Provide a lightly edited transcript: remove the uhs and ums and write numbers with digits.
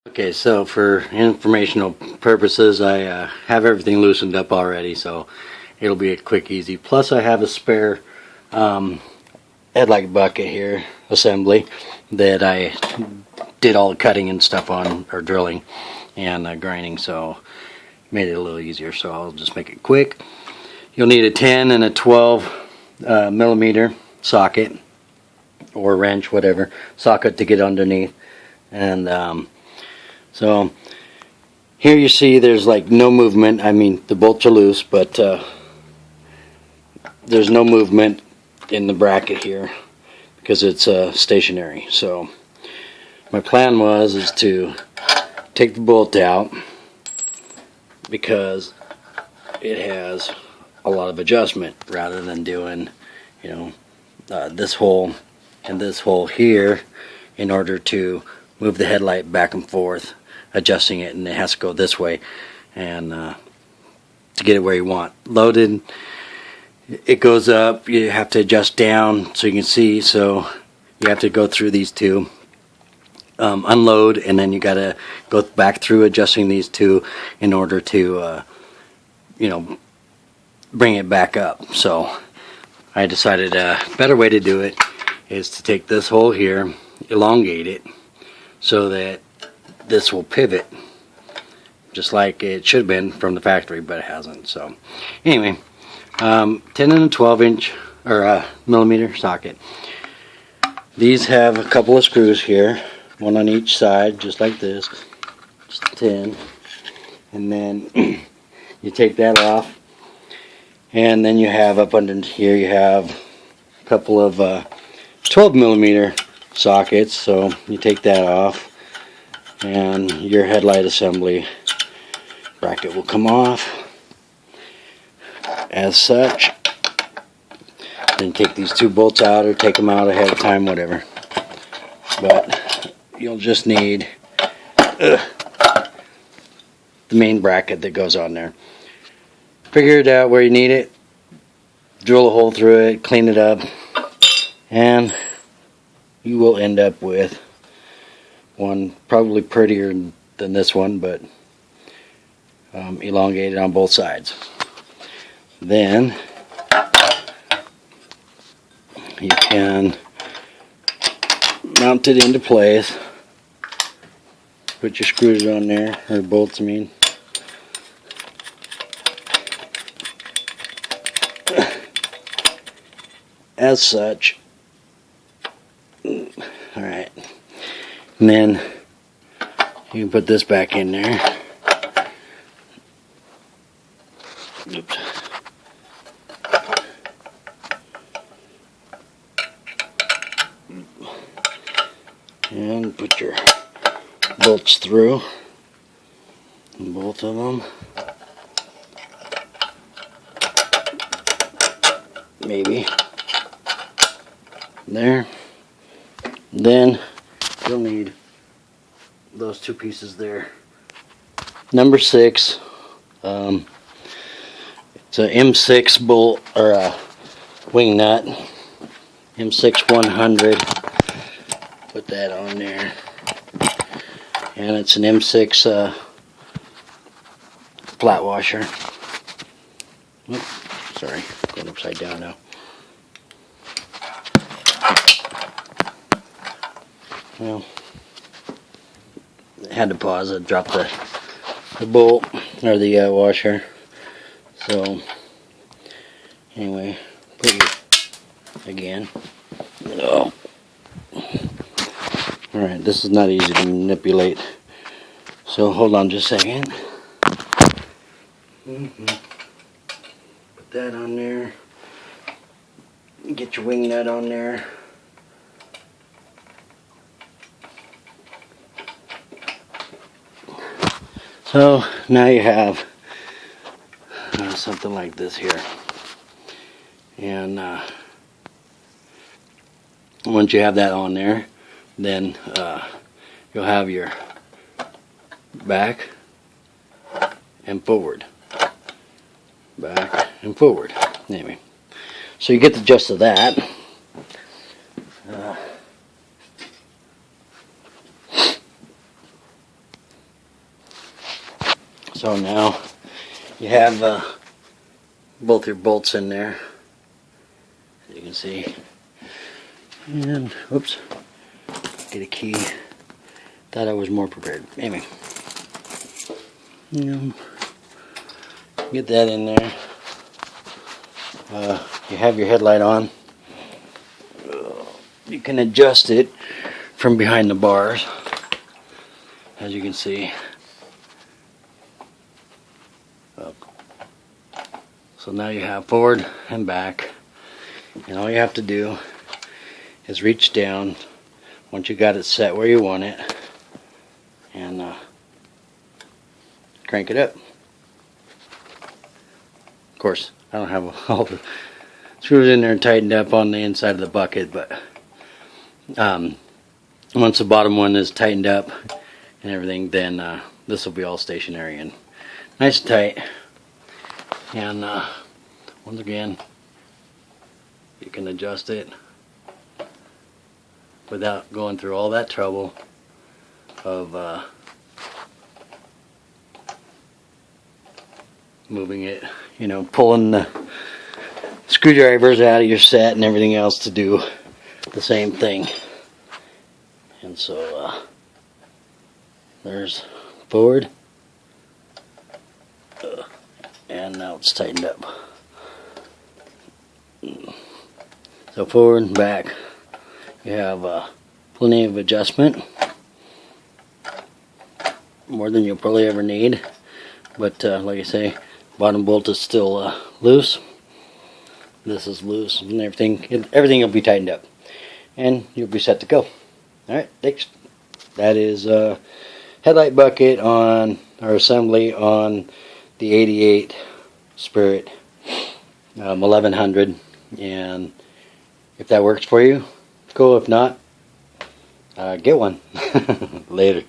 Okay, so for informational purposes, I have everything loosened up already, so it'll be a quick, easy. Plus, I have a spare headlight bucket here, assembly, that I did all the cutting and stuff on, or drilling and grinding, so made it a little easier. So I'll just make it quick. You'll need a 10 and a 12 millimeter socket or wrench, whatever socket to get underneath. And so here you see there's like no movement. I mean, the bolts are loose, but there's no movement in the bracket here because it's stationary. So my plan is to take the bolt out because it has a lot of adjustment, rather than doing, you know, this hole and this hole here in order to move the headlight back and forth, adjusting it, and it has to go this way and to get it where you want. Loaded, it goes up, you have to adjust down so you can see, so you have to go through these two, unload, and then you got to go back through adjusting these two in order to you know, bring it back up. So I decided a better way to do it is to take this hole here, elongate it so that this will pivot just like it should have been from the factory, but it hasn't. So anyway, 10 and a 12 inch or millimeter socket. These have a couple of screws here, one on each side, just like this, just 10, and then you take that off, and then you have up under here you have a couple of 12 millimeter sockets. So you take that off and your headlight assembly bracket will come off as such. Then take these two bolts out, or take them out ahead of time, whatever. But you'll just need the main bracket that goes on there. Figure it out where you need it, drill a hole through it, clean it up, and you will end up with one probably prettier than this one, but elongated on both sides. Then you can mount it into place, put your screws on there, or bolts I mean, as such. Alright, and then you can put this back in there. Oops. And put your bolts through, both of them. Maybe there. Then you'll need those two pieces there. Number 6, it's a M6 bolt, or a wing nut, M6 100. Put that on there, and it's an M6 flat washer. Oops, sorry, going upside down now. Well, I had to pause it, drop the bolt, or the washer. So anyway, put your, again. Oh. Alright, this is not easy to manipulate, so hold on just a second. Put that on there. Get your wing nut on there. So now you have something like this here, and once you have that on there, then you'll have your back and forward, back and forward. Anyway, so you get the gist of that. So now you have both your bolts in there, as you can see. And whoops, get a key. Thought I was more prepared. Anyway, get that in there. You have your headlight on. You can adjust it from behind the bars, as you can see. So now you have forward and back, and all you have to do is reach down once you got it set where you want it, and crank it up. Of course, I don't have all the screws in there tightened up on the inside of the bucket, but once the bottom one is tightened up and everything, then this will be all stationary and nice and tight. And once again, you can adjust it without going through all that trouble of moving it, pulling the screwdrivers out of your set and everything else to do the same thing. And so there's forward, and now it's tightened up. So forward and back, you have plenty of adjustment, more than you'll probably ever need. But like I say, bottom bolt is still loose. This is loose, and everything will be tightened up, and you'll be set to go. All right, next, that is headlight bucket on our assembly on the 88 Spirit 1100, and if that works for you, cool. If not, get one. Later.